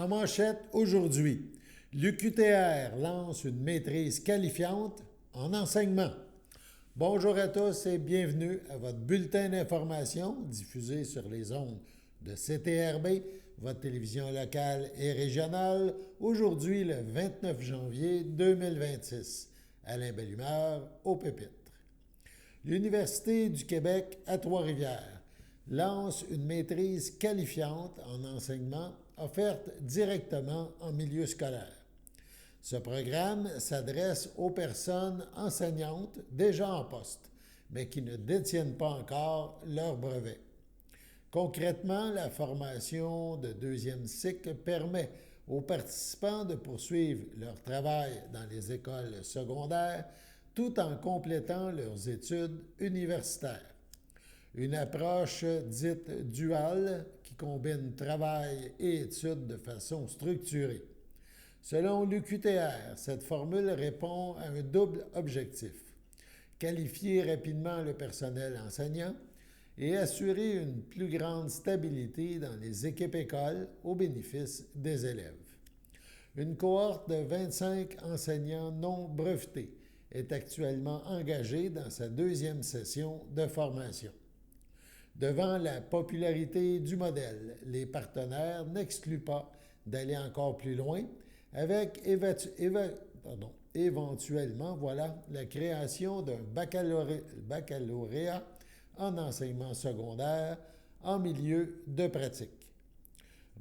En manchette aujourd'hui, l'UQTR lance une maîtrise qualifiante en enseignement. Bonjour à tous et bienvenue à votre bulletin d'information diffusé sur les ondes de CTRB, votre télévision locale et régionale, aujourd'hui le 29 janvier 2026. Alain Bellumeur, au pupitre. L'Université du Québec à Trois-Rivières lance une maîtrise qualifiante en enseignement offerte directement en milieu scolaire. Ce programme s'adresse aux personnes enseignantes déjà en poste, mais qui ne détiennent pas encore leur brevet. Concrètement, la formation de deuxième cycle permet aux participants de poursuivre leur travail dans les écoles secondaires tout en complétant leurs études universitaires. Une approche dite duale qui combine travail et études de façon structurée. Selon l'UQTR, cette formule répond à un double objectif: qualifier rapidement le personnel enseignant et assurer une plus grande stabilité dans les équipes écoles au bénéfice des élèves. Une cohorte de 25 enseignants non brevetés est actuellement engagée dans sa deuxième session de formation. Devant la popularité du modèle, les partenaires n'excluent pas d'aller encore plus loin avec éventuellement la création d'un baccalauréat en enseignement secondaire en milieu de pratique.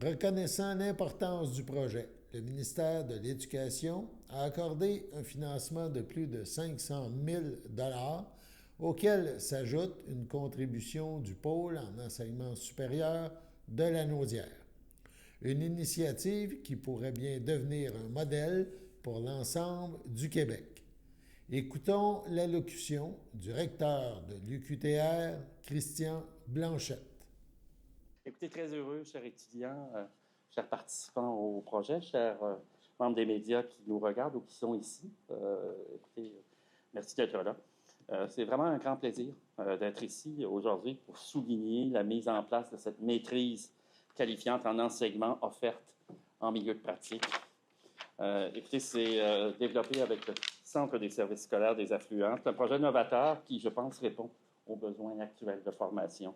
Reconnaissant l'importance du projet, le ministère de l'Éducation a accordé un financement de plus de 500 000 $ auquel s'ajoute une contribution du pôle en enseignement supérieur de Lanaudière. Une initiative qui pourrait bien devenir un modèle pour l'ensemble du Québec. Écoutons l'allocution du recteur de l'UQTR, Christian Blanchette. Écoutez, très heureux, chers étudiants, chers participants au projet, chers membres des médias qui nous regardent ou qui sont ici. Merci d'être là. C'est vraiment un grand plaisir d'être ici aujourd'hui pour souligner la mise en place de cette maîtrise qualifiante en enseignement offerte en milieu de pratique. C'est développé avec le Centre des services scolaires des affluents. C'est un projet novateur qui, je pense, répond aux besoins actuels de formation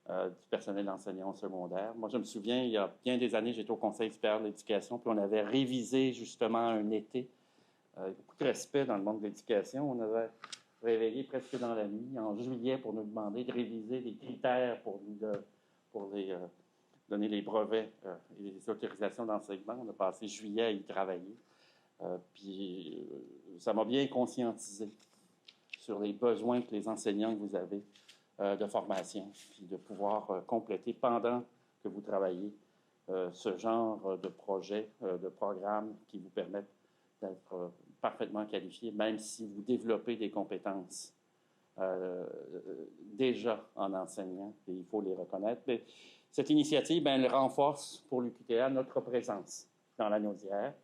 du personnel enseignant au secondaire. Moi, je me souviens, il y a bien des années, j'étais au Conseil supérieur de l'éducation, puis on avait révisé justement un été. Beaucoup de respect dans le monde de l'éducation. On avait réveillé presque dans la nuit, en juillet, pour nous demander de réviser les critères pour donner les brevets et les autorisations d'enseignement. On a passé juillet à y travailler. Ça m'a bien conscientisé sur les besoins que les enseignants que vous avez de formation, puis de pouvoir compléter pendant que vous travaillez ce genre de projet, de programme qui vous permettent d'être parfaitement qualifié, même si vous développez des compétences déjà en enseignant, et il faut les reconnaître. Mais cette initiative, elle renforce pour l'UQTR notre présence dans la Naudière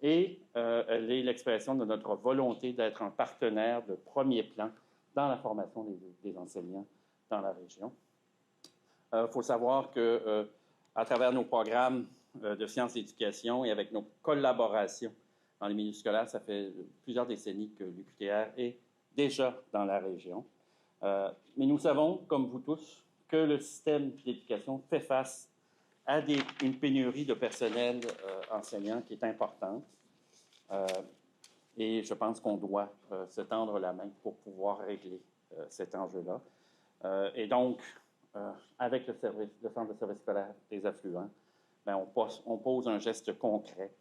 et elle est l'expression de notre volonté d'être un partenaire de premier plan dans la formation des enseignants dans la région. Il faut savoir que à travers nos programmes de sciences d'éducation et avec nos collaborations dans les milieux scolaires, ça fait plusieurs décennies que l'UQTR est déjà dans la région. Mais nous savons, comme vous tous, que le système d'éducation fait face à une pénurie de personnel enseignant qui est importante. Et je pense qu'on doit se tendre la main pour pouvoir régler cet enjeu-là. Et donc, avec le Centre de services scolaires des affluents, on pose un geste concret.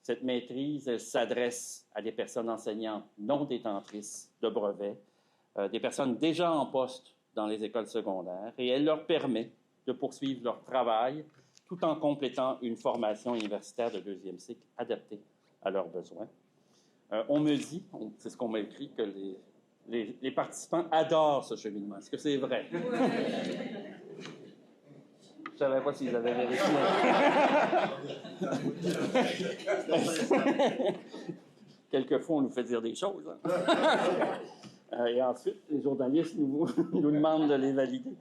Cette maîtrise, elle s'adresse à des personnes enseignantes non détentrices de brevets, des personnes déjà en poste dans les écoles secondaires, et elle leur permet de poursuivre leur travail tout en complétant une formation universitaire de deuxième cycle adaptée à leurs besoins. On me dit, c'est ce qu'on m'a écrit, que les participants adorent ce cheminement. Est-ce que c'est vrai? Je ne savais pas s'ils avaient vérifié. Quelquefois, on nous fait dire des choses. Et ensuite, les journalistes nous demandent de les valider.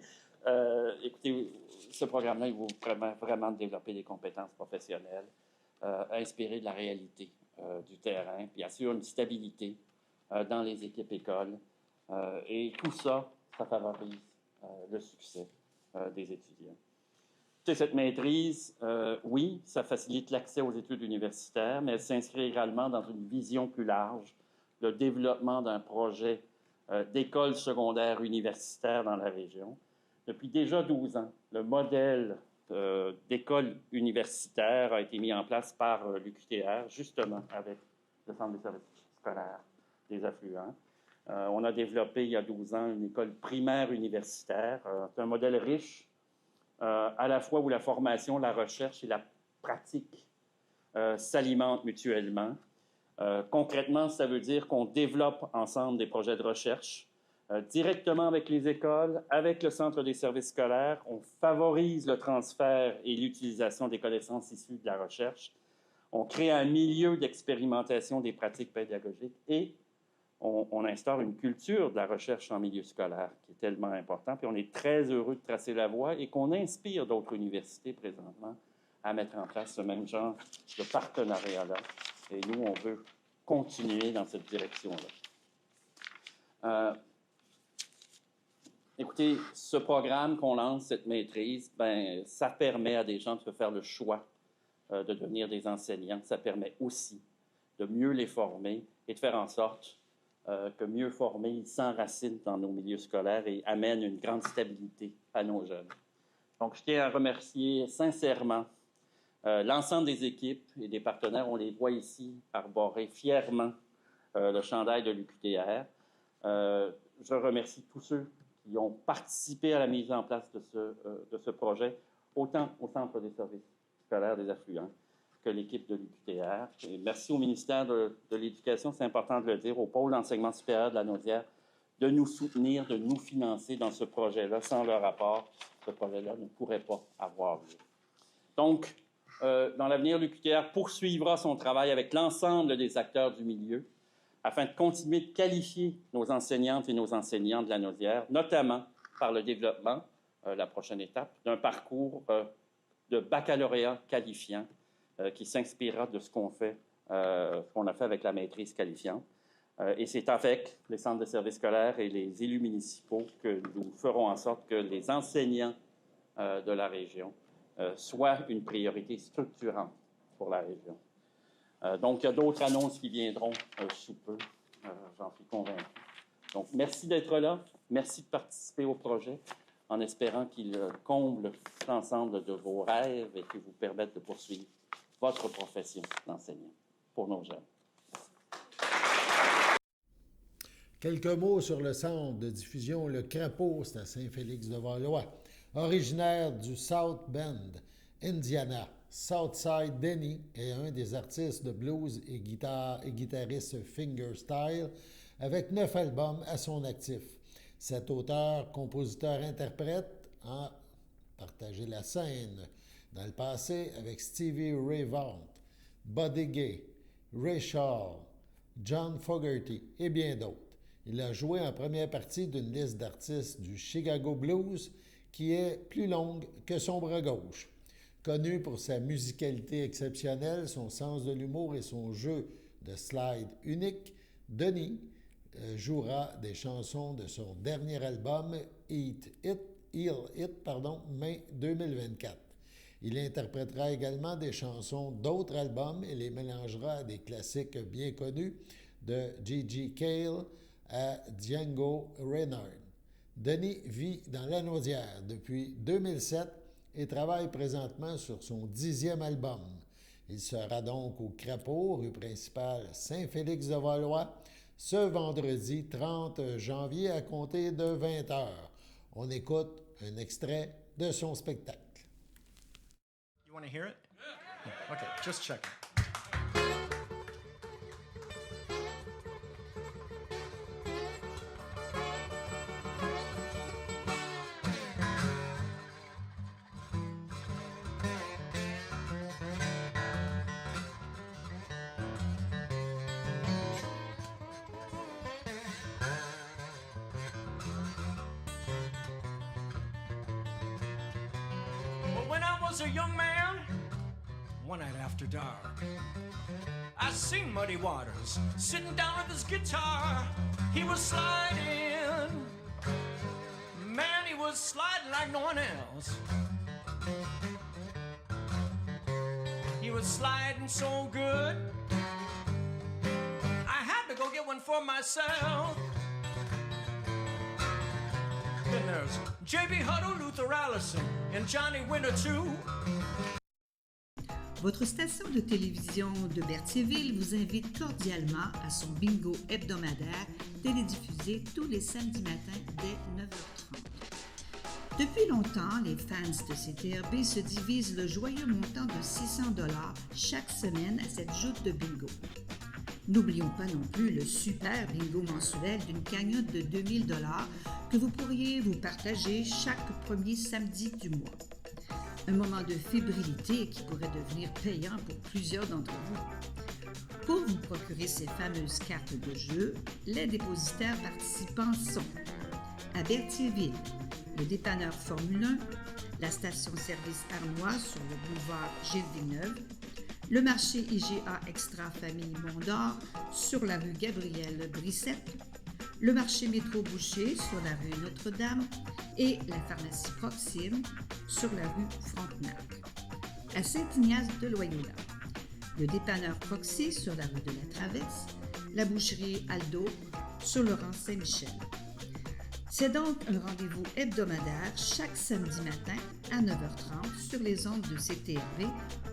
Écoutez, ce programme-là, il vous permet vraiment de développer des compétences professionnelles inspiré de la réalité du terrain, puis assure une stabilité dans les équipes écoles. Et tout ça, ça favorise le succès des étudiants. Cette maîtrise, oui, ça facilite l'accès aux études universitaires, mais elle s'inscrit également dans une vision plus large, le développement d'un projet d'école secondaire universitaire dans la région. Depuis déjà 12 ans, le modèle d'école universitaire a été mis en place par l'UQTR, justement avec le Centre des services scolaires des affluents. On a développé il y a 12 ans une école primaire universitaire. C'est un modèle riche, à la fois où la formation, la recherche et la pratique s'alimentent mutuellement. Concrètement, ça veut dire qu'on développe ensemble des projets de recherche directement avec les écoles, avec le Centre des services scolaires. On favorise le transfert et l'utilisation des connaissances issues de la recherche. On crée un milieu d'expérimentation des pratiques pédagogiques et on instaure une culture de la recherche en milieu scolaire qui est tellement important. Puis on est très heureux de tracer la voie et qu'on inspire d'autres universités présentement à mettre en place ce même genre de partenariat-là. Et nous, on veut continuer dans cette direction-là. Écoutez, ce programme qu'on lance, cette maîtrise, ça permet à des gens de se faire le choix de devenir des enseignants. Ça permet aussi de mieux les former et de faire en sorte que mieux formés, ils s'enracinent dans nos milieux scolaires et amènent une grande stabilité à nos jeunes. Donc, je tiens à remercier sincèrement l'ensemble des équipes et des partenaires. On les voit ici arborer fièrement le chandail de l'UQTR. Je remercie tous ceux qui ont participé à la mise en place de ce projet, autant au Centre des services scolaires des affluents que l'équipe de l'UQTR. Et merci au ministère de l'Éducation, c'est important de le dire, au pôle d'enseignement supérieur de la Naudière, de nous soutenir, de nous financer dans ce projet-là. Sans leur apport, ce projet-là ne pourrait pas avoir lieu. Donc, dans l'avenir, l'UQTR poursuivra son travail avec l'ensemble des acteurs du milieu afin de continuer de qualifier nos enseignantes et nos enseignants de la Naudière, notamment par le développement, la prochaine étape, d'un parcours de baccalauréat qualifiant qui s'inspirera de ce qu'on a fait avec la maîtrise qualifiante. Et c'est avec les centres de services scolaires et les élus municipaux que nous ferons en sorte que les enseignants de la région soient une priorité structurante pour la région. Donc, il y a d'autres annonces qui viendront sous peu, j'en suis convaincu. Donc, merci d'être là, merci de participer au projet, en espérant qu'il comble l'ensemble de vos rêves et qu'il vous permette de poursuivre votre profession d'enseignant pour nos jeunes. Quelques mots sur le centre de diffusion Le Crapaud, c'est à Saint-Félix-de-Valois. Originaire du South Bend, Indiana, Southside Denny est un des artistes de blues et guitariste fingerstyle avec 9 albums à son actif. Cet auteur, compositeur, interprète a partagé la scène dans le passé avec Stevie Ray Vaughan, Buddy Gay, Ray Charles, John Fogerty et bien d'autres. Il a joué en première partie d'une liste d'artistes du Chicago Blues qui est plus longue que son bras gauche. Connu pour sa musicalité exceptionnelle, son sens de l'humour et son jeu de slide unique, Denis jouera des chansons de son dernier album, Heal It, mai 2024. Il interprétera également des chansons d'autres albums et les mélangera à des classiques bien connus de Gigi Cale à Django Reinhardt. Denis vit dans la Naudière depuis 2007 et travaille présentement sur son 10e album. Il sera donc au Crapaud, rue principale Saint-Félix-de-Valois, ce vendredi 30 janvier à compter de 20h. On écoute un extrait de son spectacle. You want to hear it? Yeah. Okay, just checking. When I was a young man one night after dark. I seen Muddy Waters sitting down with his guitar. He was sliding. Man, he was sliding like no one else. He was sliding so good, I had to go get one for myself. Then there's J.B. Huddle, Luther Allison, and Johnny Winter too. Votre station de télévision de Berthierville vous invite cordialement à son bingo hebdomadaire télédiffusé tous les samedis matins dès 9h30. Depuis longtemps, les fans de CTRB se divisent le joyeux montant de 600 $ chaque semaine à cette joute de bingo. N'oublions pas non plus le super bingo mensuel d'une cagnotte de 2000 $ que vous pourriez vous partager chaque premier samedi du mois. Un moment de fébrilité qui pourrait devenir payant pour plusieurs d'entre vous. Pour vous procurer ces fameuses cartes de jeu, les dépositaires participants sont à Berthierville, le dépanneur Formule 1, la station-service Arnois sur le boulevard Gilles-Villeneuve, le marché IGA Extra Famille Mont-d'Or sur la rue Gabriel-Brissette, le marché Métro Boucher sur la rue Notre-Dame et la pharmacie Proxime sur la rue Frontenac. À Saint-Ignace de Loyola, le dépanneur Proxy sur la rue de la Traverse, la boucherie Aldo sur le rang Saint-Michel. C'est donc un rendez-vous hebdomadaire chaque samedi matin à 9h30 sur les ondes de CTRB,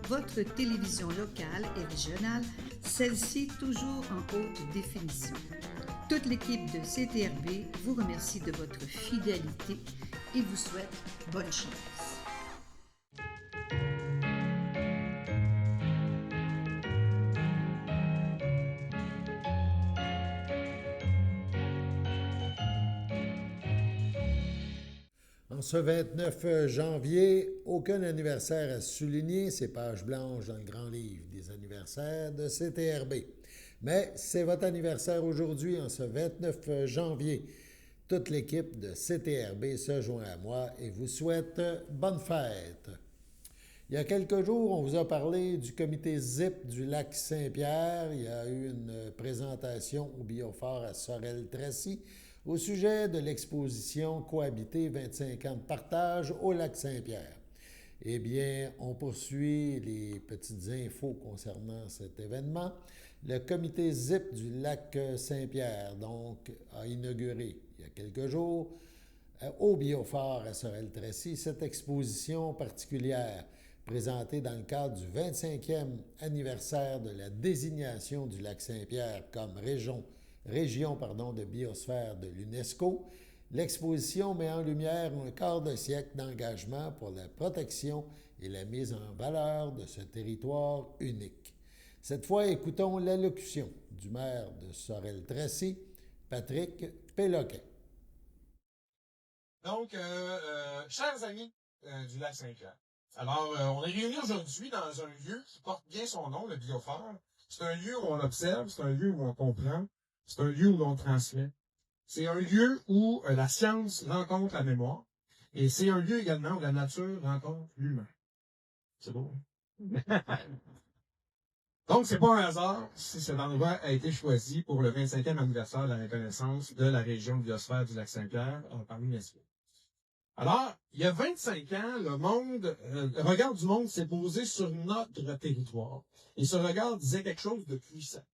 votre télévision locale et régionale, celle-ci toujours en haute définition. Toute l'équipe de CTRB vous remercie de votre fidélité et vous souhaite bonne chance. En ce 29 janvier, aucun anniversaire à souligner, c'est page blanche dans le grand livre des anniversaires de CTRB. Mais c'est votre anniversaire aujourd'hui, en ce 29 janvier. Toute l'équipe de CTRB se joint à moi et vous souhaite bonne fête. Il y a quelques jours, on vous a parlé du comité ZIP du lac Saint-Pierre. Il y a eu une présentation au Biophore à Sorel-Tracy au sujet de l'exposition Cohabiter 25 ans de partage au lac Saint-Pierre. Eh bien, on poursuit les petites infos concernant cet événement. Le comité ZIP du lac Saint-Pierre, donc, a inauguré il y a quelques jours au Biophore à Sorel-Tracy cette exposition particulière présentée dans le cadre du 25e anniversaire de la désignation du lac Saint-Pierre comme région de biosphère de l'UNESCO. L'exposition met en lumière un quart de siècle d'engagement pour la protection et la mise en valeur de ce territoire unique. Cette fois, écoutons l'allocution du maire de Sorel-Tracy, Patrick Péloquin. Donc, chers amis du lac Saint-Pierre, alors, on est réunis aujourd'hui dans un lieu qui porte bien son nom, le Biophore. C'est un lieu où on observe, c'est un lieu où on comprend, c'est un lieu où on transmet. C'est un lieu où la science rencontre la mémoire, et c'est un lieu également où la nature rencontre l'humain. C'est beau, hein? Donc, c'est pas un hasard si cet endroit a été choisi pour le 25e anniversaire de la reconnaissance de la région de biosphère du lac Saint-Pierre par l'UNESCO. Alors, il y a 25 ans, le regard du monde s'est posé sur notre territoire. Et ce regard disait quelque chose de puissant.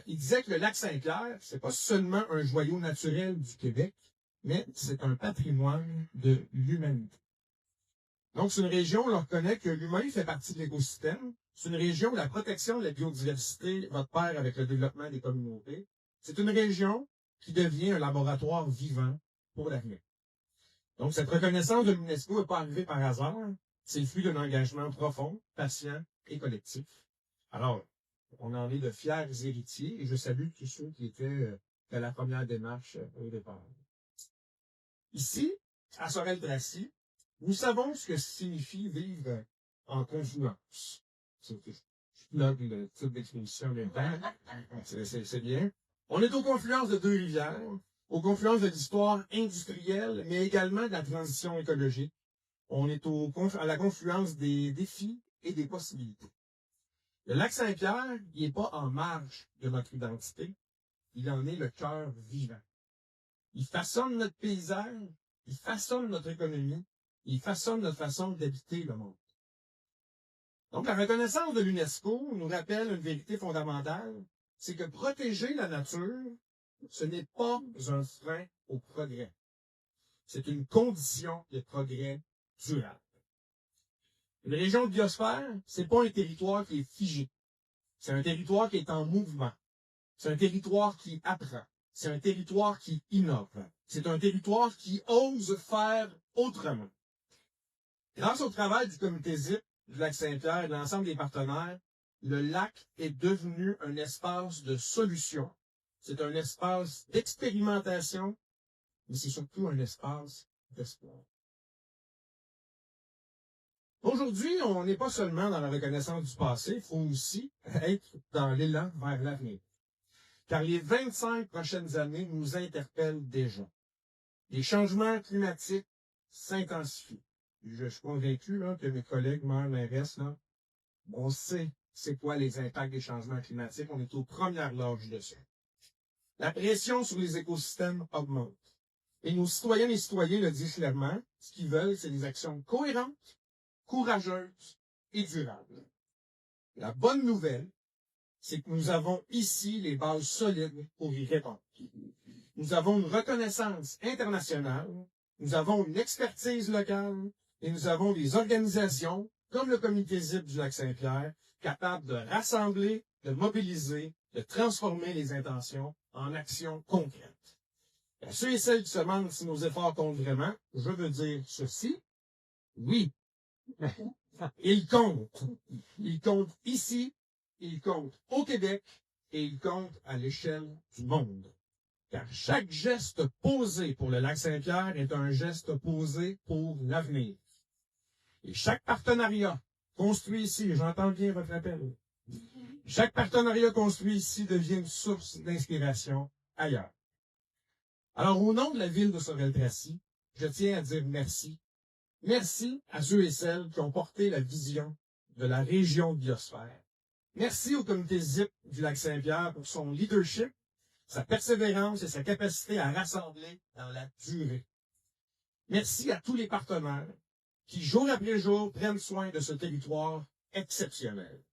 Il disait que le lac Saint-Pierre, c'est pas seulement un joyau naturel du Québec, mais c'est un patrimoine de l'humanité. Donc, c'est une région où l'on reconnaît que l'humain fait partie de l'écosystème. C'est une région où la protection de la biodiversité va de pair avec le développement des communautés. C'est une région qui devient un laboratoire vivant pour l'avenir. Donc, cette reconnaissance de l'UNESCO n'est pas arrivée par hasard. C'est le fruit d'un engagement profond, patient et collectif. Alors, on en est de fiers héritiers et je salue tous ceux qui étaient de la première démarche au départ. Ici, à Sorel-Tracy, nous savons ce que signifie vivre en confluence. Je plug le type d'exposition en même temps. C'est bien. On est aux confluences de deux rivières, aux confluences de l'histoire industrielle, mais également de la transition écologique. On est à la confluence des défis et des possibilités. Le lac Saint-Pierre, il n'est pas en marge de notre identité, il en est le cœur vivant. Il façonne notre paysage, il façonne notre économie, il façonne notre façon d'habiter le monde. Donc, la reconnaissance de l'UNESCO nous rappelle une vérité fondamentale, c'est que protéger la nature, ce n'est pas un frein au progrès. C'est une condition de progrès durable. Une région de biosphère, c'est pas un territoire qui est figé. C'est un territoire qui est en mouvement. C'est un territoire qui apprend. C'est un territoire qui innove. C'est un territoire qui ose faire autrement. Grâce au travail du comité ZIP, du lac Saint-Pierre et de l'ensemble des partenaires, le lac est devenu un espace de solution. C'est un espace d'expérimentation, mais c'est surtout un espace d'espoir. Aujourd'hui, on n'est pas seulement dans la reconnaissance du passé, il faut aussi être dans l'élan vers l'avenir. Car les 25 prochaines années nous interpellent déjà. Les changements climatiques s'intensifient. Je suis convaincu là, que mes collègues, maires, mairesses, là, on sait c'est quoi les impacts des changements climatiques. On est aux premières loges de ça. La pression sur les écosystèmes augmente. Et nos citoyennes et citoyens le disent clairement, ce qu'ils veulent, c'est des actions cohérentes, courageuses et durables. La bonne nouvelle, c'est que nous avons ici les bases solides pour y répondre. Nous avons une reconnaissance internationale, nous avons une expertise locale et nous avons des organisations, comme le comité ZIP du lac Saint-Pierre, capables de rassembler, de mobiliser, de transformer les intentions en actions concrètes. À ceux et celles qui se demandent si nos efforts comptent vraiment, je veux dire ceci. Oui. Ils comptent. Ils comptent ici, ils comptent au Québec et ils comptent à l'échelle du monde. Car chaque geste posé pour le lac Saint-Pierre est un geste posé pour l'avenir. Et chaque partenariat construit ici, j'entends bien votre appel, chaque partenariat construit ici devient une source d'inspiration ailleurs. Alors, au nom de la ville de Sorel-Tracy, je tiens à dire merci. Merci à ceux et celles qui ont porté la vision de la région de biosphère. Merci au comité ZIP du lac Saint-Pierre pour son leadership, sa persévérance et sa capacité à rassembler dans la durée. Merci à tous les partenaires qui, jour après jour, prennent soin de ce territoire exceptionnel.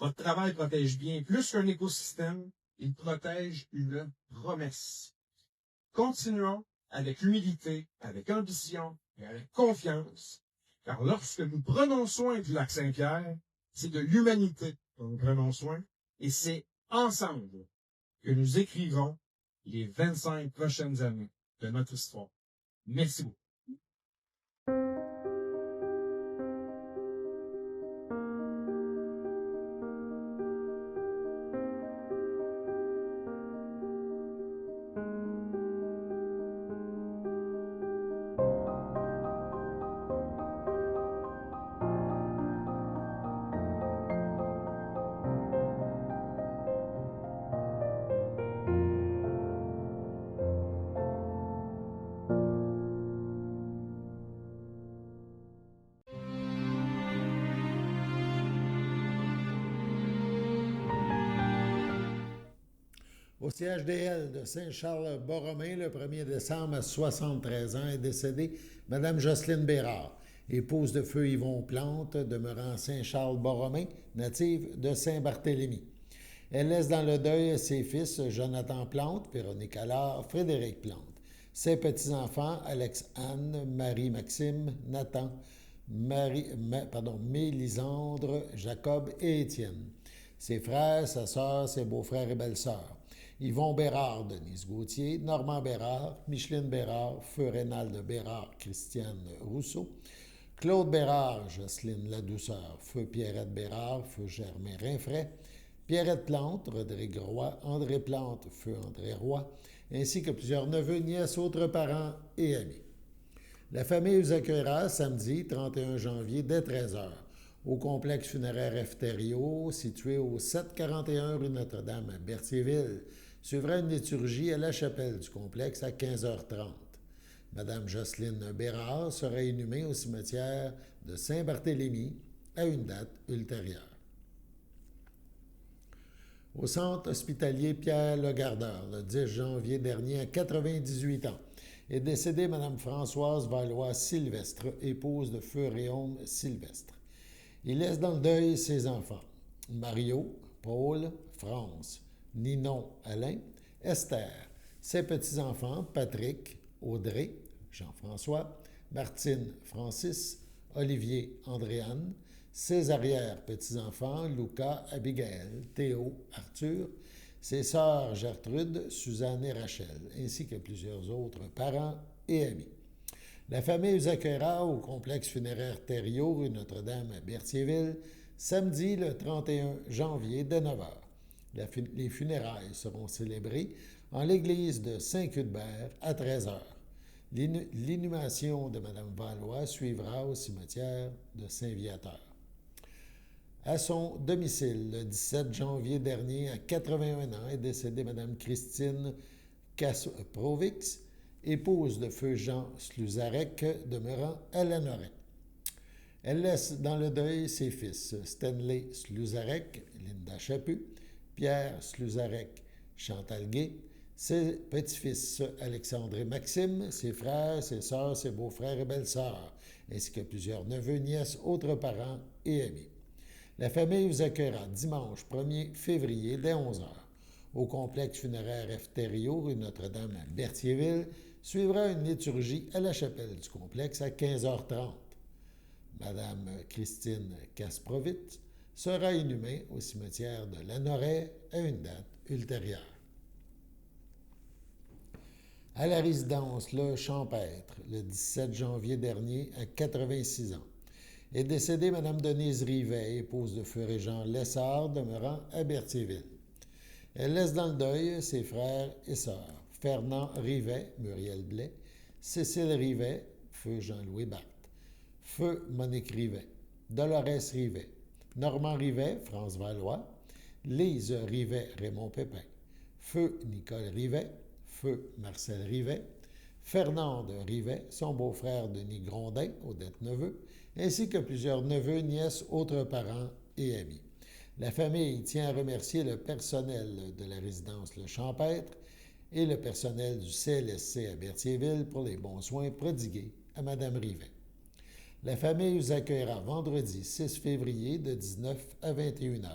Votre travail protège bien plus qu'un écosystème, il protège une promesse. Continuons avec humilité, avec ambition et avec confiance, car lorsque nous prenons soin du lac Saint-Pierre, c'est de l'humanité dont nous prenons soin, et c'est ensemble que nous écrivons les 25 prochaines années de notre histoire. Merci beaucoup. Au CHDL de Saint-Charles-Borromée, le 1er décembre, à 73 ans, est décédée Mme Jocelyne Bérard, épouse de feu Yvon Plante, demeurant Saint-Charles-Borromée, native de Saint-Barthélemy. Elle laisse dans le deuil ses fils Jonathan Plante, Véronique Allard, Frédéric Plante, ses petits-enfants Alex-Anne, Marie-Maxime, Nathan, Mélisandre, Jacob et Étienne, ses frères, sa sœur, ses beaux-frères et belles-sœurs. Yvon Bérard, Denise Gauthier, Normand Bérard, Micheline Bérard, Feu Rénald Bérard, Christiane Rousseau, Claude Bérard, Jocelyne Ladouceur, Feu Pierrette Bérard, Feu Germain Rinfray, Pierrette Plante, Rodrigue Roy, André Plante, Feu André Roy, ainsi que plusieurs neveux, nièces, autres parents et amis. La famille vous accueillera samedi 31 janvier dès 13h au complexe funéraire Efterio, situé au 741 rue Notre-Dame à Berthierville. Suivra une liturgie à la chapelle du complexe à 15h30. Madame Jocelyne Bérard sera inhumée au cimetière de Saint-Barthélemy à une date ultérieure. Au centre hospitalier Pierre Legardeur, le 10 janvier dernier, à 98 ans, est décédée Mme Françoise Valois-Sylvestre, épouse de feu Réaume Sylvestre. Il laisse dans le deuil ses enfants, Mario, Paul, France, Ninon, Alain, Esther, ses petits-enfants, Patrick, Audrey, Jean-François, Martine, Francis, Olivier, Andréane, ses arrière-petits-enfants, Luca, Abigail, Théo, Arthur, ses sœurs Gertrude, Suzanne et Rachel, ainsi que plusieurs autres parents et amis. La famille vous accueillera au complexe funéraire Thériault, rue Notre-Dame à Berthierville, samedi le 31 janvier dès 9 h. Les funérailles seront célébrées en l'église de Saint-Cuthbert à 13 h. L'inhumation de Mme Valois suivra au cimetière de Saint-Viateur. À son domicile, le 17 janvier dernier, à 81 ans, est décédée Mme Christine Kasprovix, épouse de feu Jean Sluzarek, demeurant à Lanoret. Elle laisse dans le deuil ses fils Stanley Sluzarek, Linda Chaput, Pierre Sluzarek, Chantal Gay, ses petits-fils Alexandre et Maxime, ses frères, ses sœurs, ses beaux-frères et belles-sœurs, ainsi que plusieurs neveux, nièces, autres parents et amis. La famille vous accueillera dimanche 1er février dès 11 h. Au complexe funéraire F. Thériault, rue Notre-Dame à Berthierville, suivra une liturgie à la chapelle du complexe à 15h30. Madame Christine Kasprovitz sera inhumée au cimetière de Lanoret à une date ultérieure. À la résidence Le Champêtre, le 17 janvier dernier, à 86 ans, est décédée Mme Denise Rivet, épouse de feu Régent Lessard, demeurant à Berthierville. Elle laisse dans le deuil ses frères et sœurs, Fernand Rivet, Muriel Blais, Cécile Rivet, feu Jean-Louis Barthes, feu Monique Rivet, Dolores Rivet, Normand Rivet, France Valois, Lise Rivet, Raymond Pépin, feu Nicole Rivet, feu Marcel Rivet, Fernande Rivet, son beau-frère Denis Grondin, Odette Neveu, ainsi que plusieurs neveux, nièces, autres parents et amis. La famille tient à remercier le personnel de la résidence Le Champêtre et le personnel du CLSC à Berthierville pour les bons soins prodigués à Mme Rivet. La famille vous accueillera vendredi 6 février de 19 à 21 h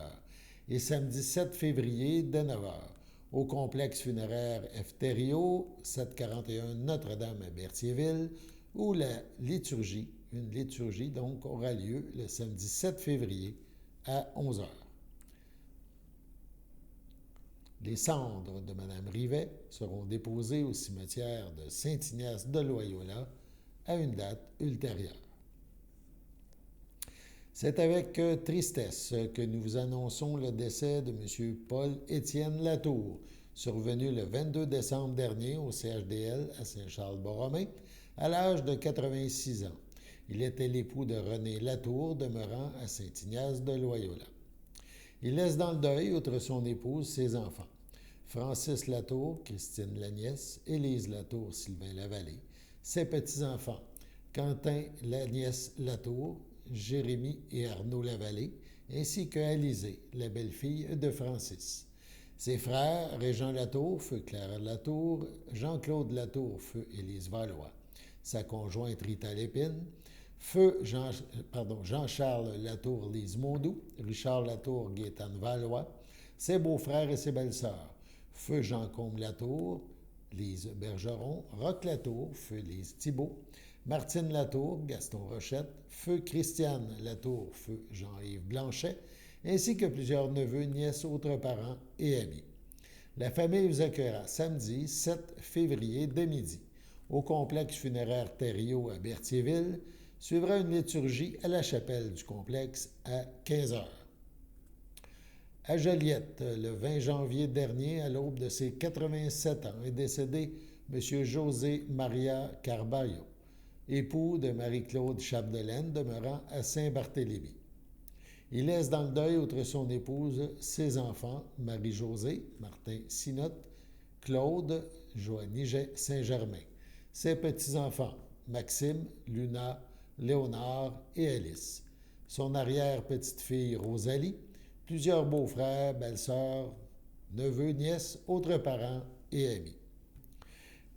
et samedi 7 février dès 9 h au complexe funéraire F. Thériault, 741 Notre-Dame à Berthierville, où une liturgie donc aura lieu le samedi 7 février à 11 h. Les cendres de Mme Rivet seront déposées au cimetière de Saint-Ignace de Loyola à une date ultérieure. C'est avec tristesse que nous vous annonçons le décès de M. Paul-Étienne Latour, survenu le 22 décembre dernier au CHDL à Saint-Charles-Borromée, à l'âge de 86 ans. Il était l'époux de René Latour, demeurant à Saint-Ignace de Loyola. Il laisse dans le deuil, outre son épouse, ses enfants. Francis Latour, Christine la nièce, Élise Latour, Sylvain Lavallée, ses petits-enfants, Quentin la nièce Latour, Jérémie et Arnaud Lavallée, ainsi que Alizée, la belle-fille de Francis. Ses frères, Régent Latour, feu Clara Latour, Jean-Claude Latour, feu Élise Valois, sa conjointe Rita Lépine, feu Jean-Charles Latour, Lise Mondou, Richard Latour, Gaétane Valois, ses beaux-frères et ses belles-sœurs, feu Jean-Combe Latour, Lise Bergeron, Roch Latour, feu Lise Thibault, Martine Latour, Gaston Rochette, feu Christiane Latour, feu Jean-Yves Blanchet, ainsi que plusieurs neveux, nièces, autres parents et amis. La famille vous accueillera samedi 7 février dès midi. Au complexe funéraire Thériault à Berthierville, suivra une liturgie à la chapelle du complexe à 15 h. À Joliette, le 20 janvier dernier, à l'aube de ses 87 ans, est décédé M. José Maria Carballo, époux de Marie-Claude Chapdelaine, demeurant à Saint-Barthélemy. Il laisse dans le deuil, outre son épouse, ses enfants, Marie-Josée, Martin Sinotte, Claude, Joanie Saint-Germain, ses petits-enfants, Maxime, Luna, Léonard et Alice, son arrière-petite-fille Rosalie, plusieurs beaux-frères, belles-sœurs, neveux, nièces, autres parents et amis.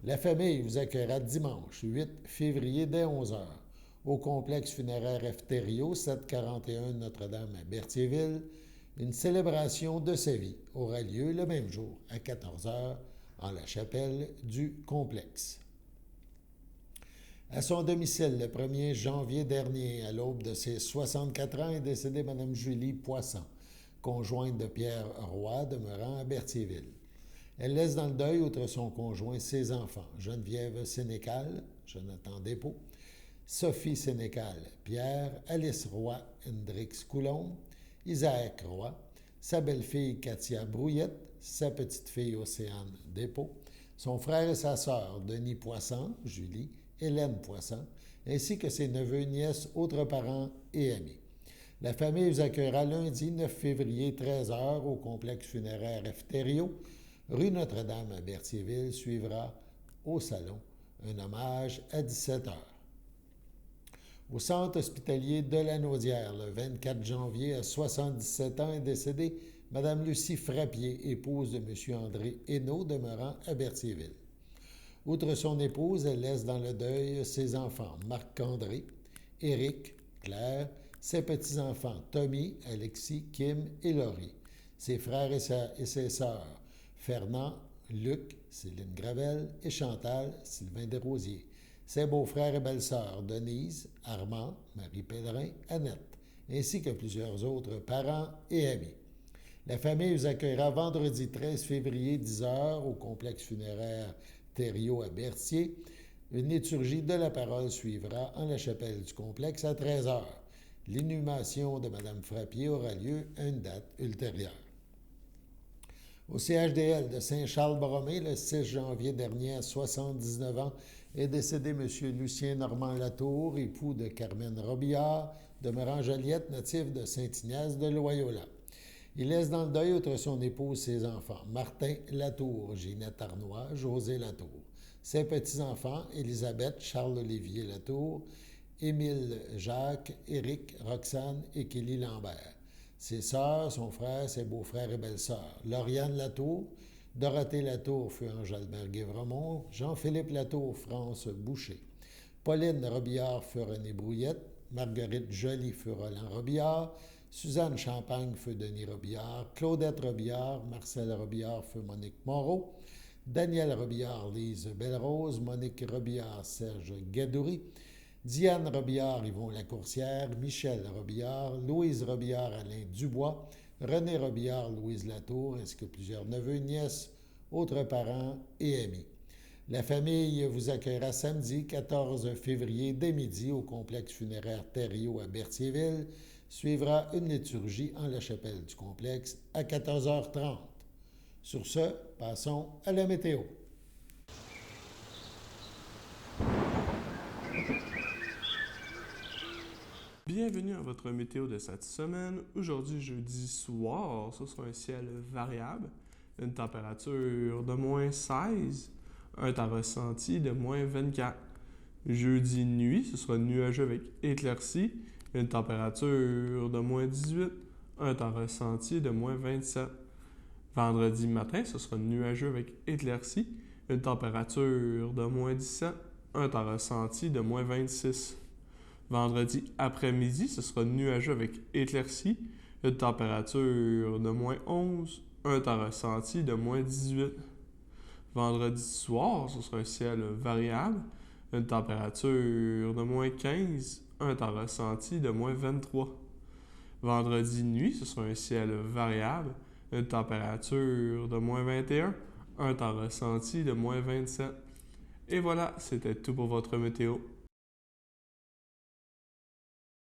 La famille vous accueillera dimanche 8 février dès 11 h au complexe funéraire Efterio, 741 Notre-Dame à Berthierville. Une célébration de sa vie aura lieu le même jour à 14 h en la chapelle du complexe. À son domicile, le 1er janvier dernier, à l'aube de ses 64 ans, est décédée Mme Julie Poisson, conjointe de Pierre Roy, demeurant à Berthierville. Elle laisse dans le deuil, outre son conjoint, ses enfants, Geneviève Sénécal, Jonathan Despaux, Sophie Sénécal, Pierre, Alice Roy, Hendrix Coulombe, Isaac Roy, sa belle-fille Katia Brouillette, sa petite-fille Océane Despaux, son frère et sa sœur Denis Poisson, Julie, Hélène Poisson, ainsi que ses neveux, nièces, autres parents et amis. La famille vous accueillera lundi 9 février 13 h au complexe funéraire Efterio, rue Notre-Dame à Berthierville. Suivra au salon un hommage à 17 h. Au centre hospitalier de la Naudière, le 24 janvier, à 77 ans, est décédée Mme Lucie Frappier, épouse de M. André Hainaut, demeurant à Berthierville. Outre son épouse, elle laisse dans le deuil ses enfants Marc-André, Éric, Claire, ses petits-enfants Tommy, Alexis, Kim et Laurie, ses frères et ses sœurs Fernand, Luc, Céline Gravel et Chantal, Sylvain Desrosiers, ses beaux-frères et belles-sœurs Denise, Armand, Marie Pellerin, Annette, ainsi que plusieurs autres parents et amis. La famille vous accueillera vendredi 13 février 10 h au complexe funéraire Thériault à Berthier. Une liturgie de la parole suivra en la chapelle du complexe à 13 h. L'inhumation de Mme Frappier aura lieu à une date ultérieure. Au CHDL de Saint-Charles-Borromée, le 6 janvier dernier, à 79 ans, est décédé M. Lucien Normand-Latour, époux de Carmen Robillard, demeurant Joliette, natif de Saint-Ignace de Loyola. Il laisse dans le deuil, outre son épouse, ses enfants, Martin Latour, Ginette Arnois, José Latour, ses petits-enfants, Élisabeth, Charles-Olivier Latour, Émile Jacques, Éric, Roxane et Kelly Lambert. Ses sœurs, son frère, ses beaux-frères et belles-sœurs, Lauriane Latour, Dorothée Latour fut Angèle Guévremont, Jean-Philippe Latour, France Boucher, Pauline Robillard fut René Brouillette, Marguerite Joly fut Roland Robillard, Suzanne Champagne fut Denis Robillard, Claudette Robillard, Marcel Robillard fut Monique Moreau, Daniel Robillard, Lise Bellerose, Monique Robillard, Serge Gadouri, Diane Robillard, Yvon Lacourcière, Michel Robillard, Louise Robillard, Alain Dubois, René Robillard, Louise Latour, ainsi que plusieurs neveux, nièces, autres parents et amis. La famille vous accueillera samedi 14 février dès midi au complexe funéraire Thériault à Berthierville. Suivra une liturgie en la chapelle du complexe à 14h30. Sur ce, passons à la météo. Bienvenue à votre météo de cette semaine. Aujourd'hui, jeudi soir, ce sera un ciel variable, une température de moins 16, un temps ressenti de moins 24. Jeudi nuit, ce sera nuageux avec éclaircies, une température de moins 18, un temps ressenti de moins 27. Vendredi matin, ce sera nuageux avec éclaircies, une température de moins 17, un temps ressenti de moins 26. Vendredi après-midi, ce sera nuageux avec éclaircies, une température de moins 11, un temps ressenti de moins 18. Vendredi soir, ce sera un ciel variable, une température de moins 15, un temps ressenti de moins 23. Vendredi nuit, ce sera un ciel variable, une température de moins 21, un temps ressenti de moins 27. Et voilà, c'était tout pour votre météo.